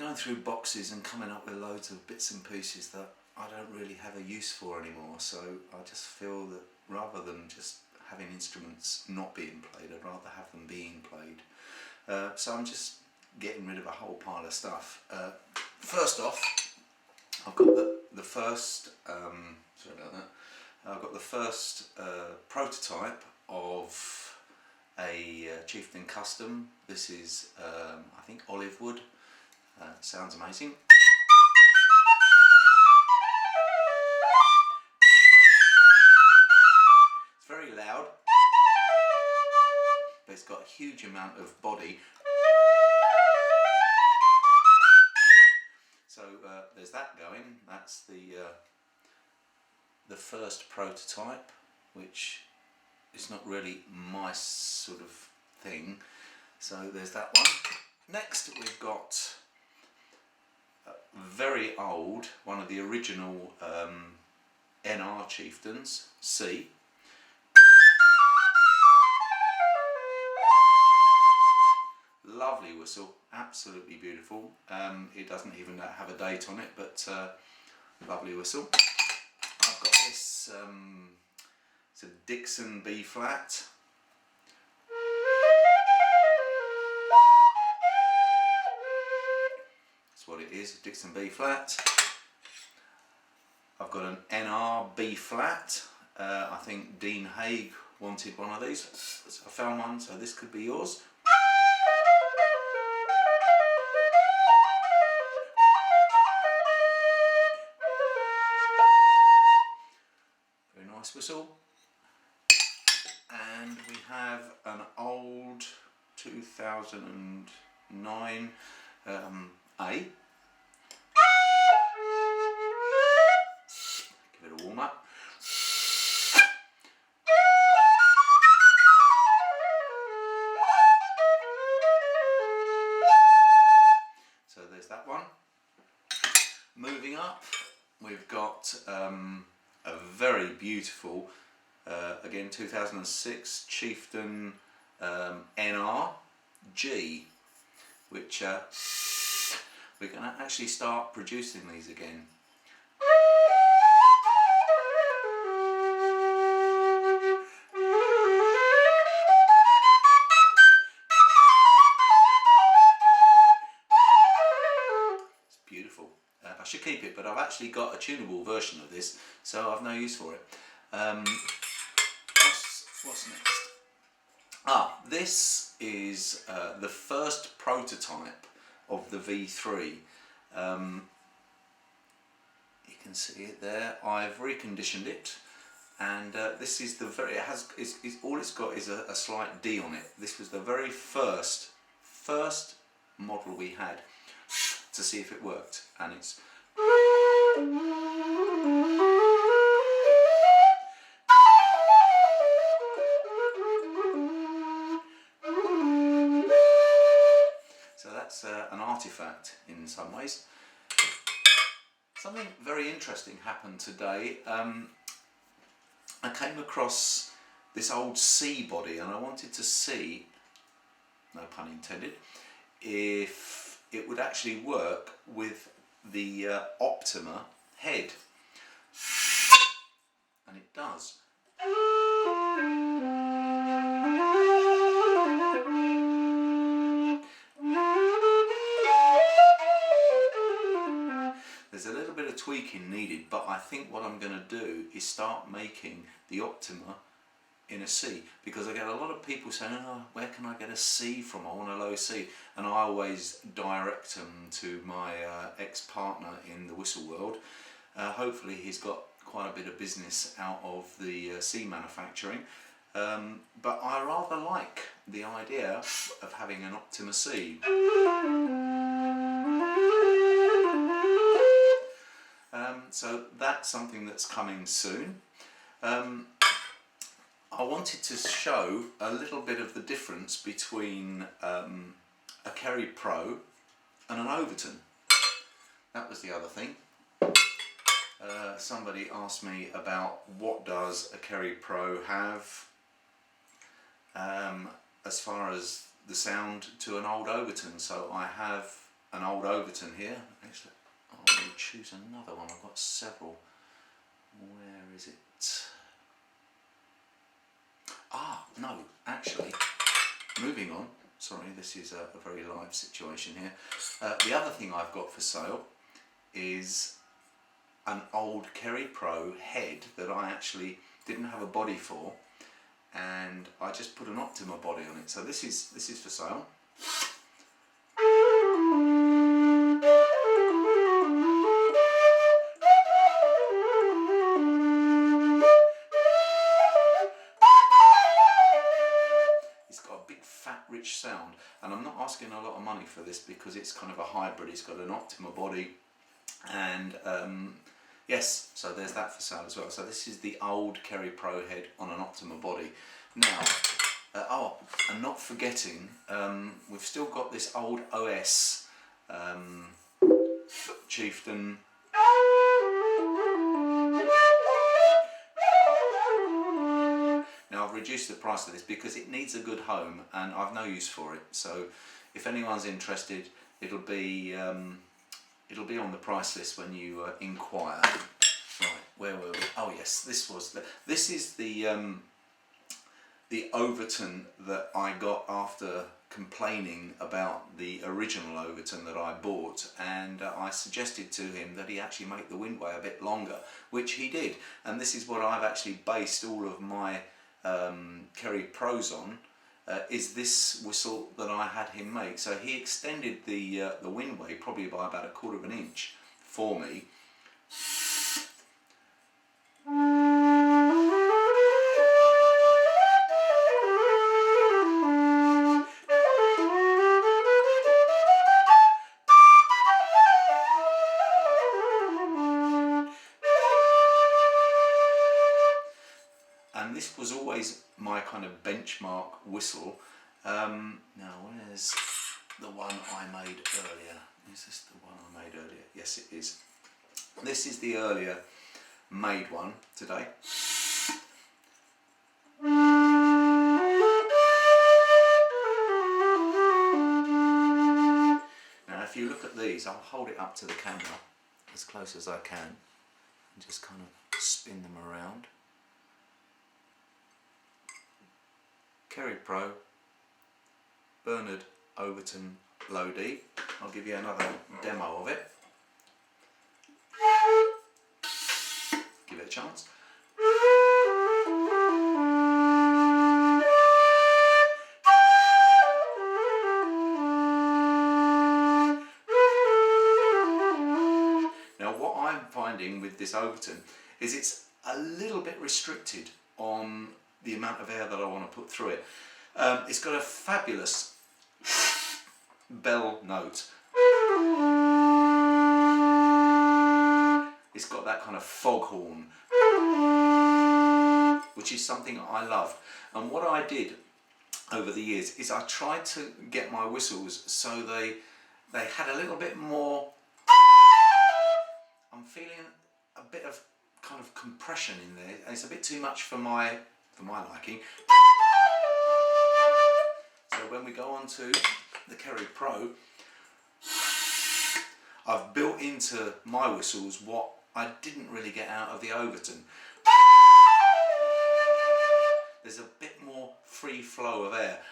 going through boxes and coming up with loads of bits and pieces that I don't really have a use for anymore, so I just feel that rather than just having instruments not being played, I'd rather have them being played. So I'm just getting rid of a whole pile of stuff. First off, I've got the first, sorry about that, I've got the first prototype of a Chieftain Custom. This is, I think, olive wood. Sounds amazing. It's very loud, but it's got a huge amount of body. So there's that going. That's the first prototype, which is not really my sort of thing. So there's that one. Next we've got very old, one of the original NR Chieftains, C. Lovely whistle, absolutely beautiful. It doesn't even have a date on it, but lovely whistle. I've got this, it's a Dixon B flat. That's what it is, a Dixon B flat. I've got an NR B flat. I think Dean Haig wanted one of these. So I found one, so this could be yours. Very nice whistle. And we have an old 2009 A. Give it a warm up. So there's that one. Moving up, we've got a very beautiful, again 2006 Chieftain NR G, which we're going to actually start producing these again. It's beautiful. I should keep it, but I've actually got a tunable version of this, so I've no use for it. What's next? This is the first prototype of the V3. You can see it there. I've reconditioned it, and this is the very. All it's got is a slight D on it. This was the very first model we had to see if it worked, and it's. So that's an artifact in some ways. Something very interesting happened today. I came across this old C body, and I wanted to see, no pun intended, if it would actually work with the Optima head, and it does. There's a little bit of tweaking needed, but I think what I'm going to do is start making the Optima in a C, because I get a lot of people saying, oh, where can I get a C from? I want a low C, and I always direct them to my ex-partner in the whistle world. Hopefully he's got quite a bit of business out of the C manufacturing, but I rather like the idea of having an Optima C. So that's something that's coming soon. I wanted to show a little bit of the difference between a Kerry Pro and an Overton. That was the other thing. Somebody asked me about what does a Kerry Pro have as far as the sound to an old Overton. So I have an old Overton here. Actually, I'll choose another one. I've got several. Where is it? Ah, no, actually, moving on. Sorry, this is a very live situation here. The other thing I've got for sale is an old Kerry Pro head that I actually didn't have a body for, and I just put an Optima body on it. So this is for sale. Rich sound, and I'm not asking a lot of money for this because it's kind of a hybrid. It's got an Optima body, and yes, so there's that for sale as well. So this is the old Kerry Pro head on an Optima body. Now, oh, and not forgetting, we've still got this old OS Chieftain. Now I've reduced the price of this because it needs a good home and I've no use for it. So if anyone's interested, it'll be on the price list when you inquire. Right, where were we? Oh yes, this is the Overton that I got after complaining about the original Overton that I bought, and I suggested to him that he actually make the windway a bit longer, which he did, and this is what I've actually based all of my Kerry Pros on, is this whistle that I had him make. So he extended the windway probably by about 1/4 of an inch for me. And this was always my kind of benchmark whistle. Now where's the one I made earlier? Is this the one I made earlier? Yes, it is. This is the earlier made one today. Now if you look at these, I'll hold it up to the camera as close as I can and just kind of spin them around. Kerry Pro, Bernard Overton Low D. I'll give you another demo of it. Give it a chance. Now what I'm finding with this Overton is it's a little bit restricted on the amount of air that I want to put through it. It's got a fabulous bell note. It's got that kind of foghorn, which is something I love. And what I did over the years is I tried to get my whistles so they had a little bit more. I'm feeling a bit of kind of compression in there. It's a bit too much for my liking. So when we go on to the Kerry Pro, I've built into my whistles what I didn't really get out of the Overton. There's a bit more free flow of air.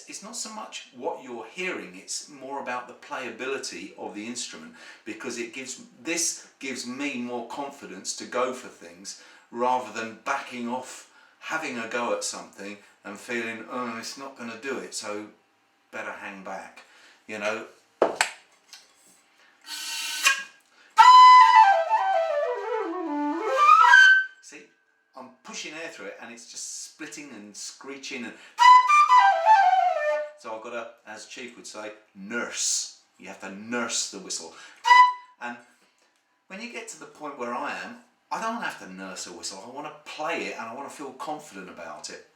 It's not so much what you're hearing, it's more about the playability of the instrument, because this gives me more confidence to go for things rather than backing off, having a go at something and feeling, oh, it's not going to do it, so better hang back, you know. See, I'm pushing air through it and it's just splitting and screeching and so I've got to, as Chief would say, nurse. You have to nurse the whistle. And when you get to the point where I am, I don't have to nurse a whistle. I want to play it and I want to feel confident about it.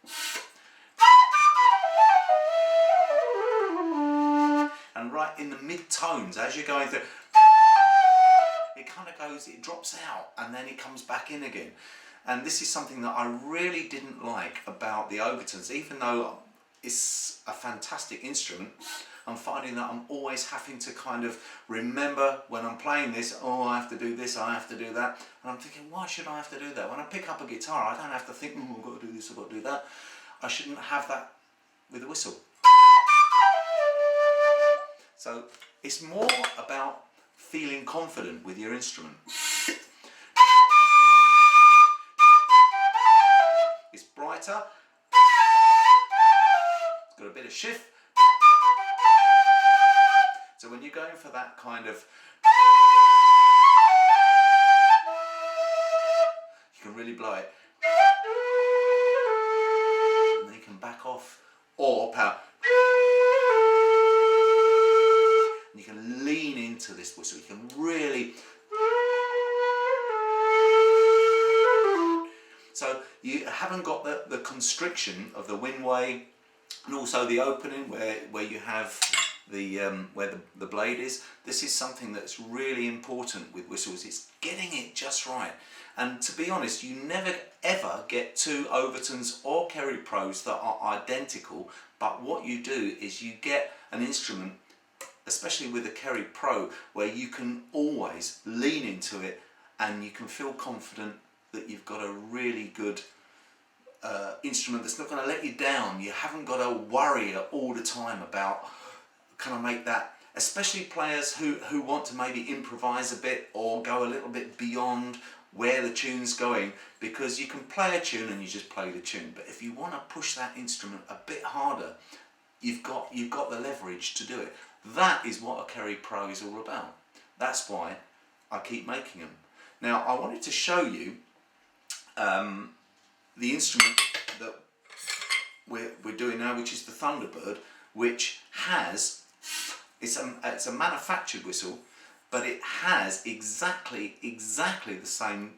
And right in the mid-tones, as you're going through, it drops out and then it comes back in again. And this is something that I really didn't like about the overtones. Even though it's a fantastic instrument, I'm finding that I'm always having to kind of remember when I'm playing this, oh, I have to do this, I have to do that. And I'm thinking, why should I have to do that? When I pick up a guitar, I don't have to think, oh, I've got to do this, I've got to do that. I shouldn't have that with a whistle. So it's more about feeling confident with your instrument. It's brighter. It's got a bit of shift. So when you're going for that kind of, you can really blow it. And then you can back off or power. And you can lean into this whistle. You can really. So you haven't got the constriction of the windway, and also the opening where you have the where the blade is. This is something that's really important with whistles. It's getting it just right. And to be honest, you never ever get two Overtones or Kerry Pros that are identical, but what you do is you get an instrument, especially with a Kerry Pro, where you can always lean into it and you can feel confident that you've got a really good instrument that's not going to let you down. You haven't got to worry all the time about, can I make that? Especially players who want to maybe improvise a bit or go a little bit beyond where the tune's going, because you can play a tune and you just play the tune, but if you want to push that instrument a bit harder, you've got the leverage to do it. That is what a Kerry Pro is all about. That's why I keep making them. Now I wanted to show you the instrument that we're doing now, which is the Thunderbird, which has, it's a manufactured whistle, but it has exactly the same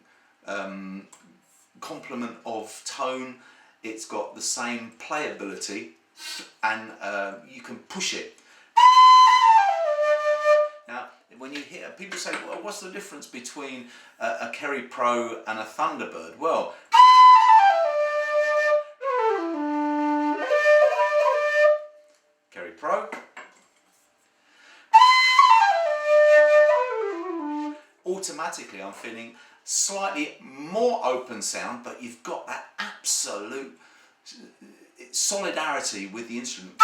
complement of tone. It's got the same playability, and you can push it. Now, when you hear people say, well, what's the difference between a Kerry Pro and a Thunderbird? Well, Kerry Pro, automatically I'm feeling slightly more open sound, but you've got that absolute solidarity with the instrument.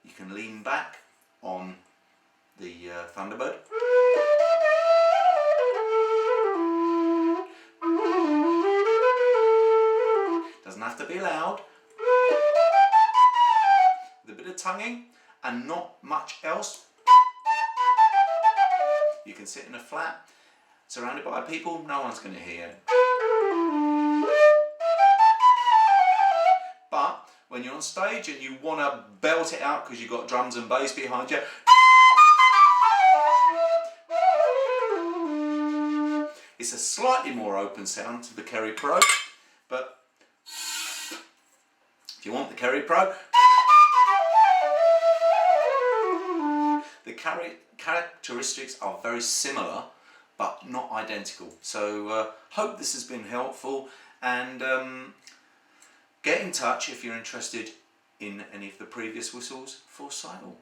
You can lean back on the Thunderbird. Doesn't have to be loud. With a bit of tonguing and not much else. You can sit in a flat, surrounded by people, no one's going to hear you. But when you're on stage and you want to belt it out because you've got drums and bass behind you, it's a slightly more open sound to the Kerry Pro, but if you want the Kerry Pro, the characteristics are very similar but not identical. So hope this has been helpful, and get in touch if you're interested in any of the previous whistles for Sidle.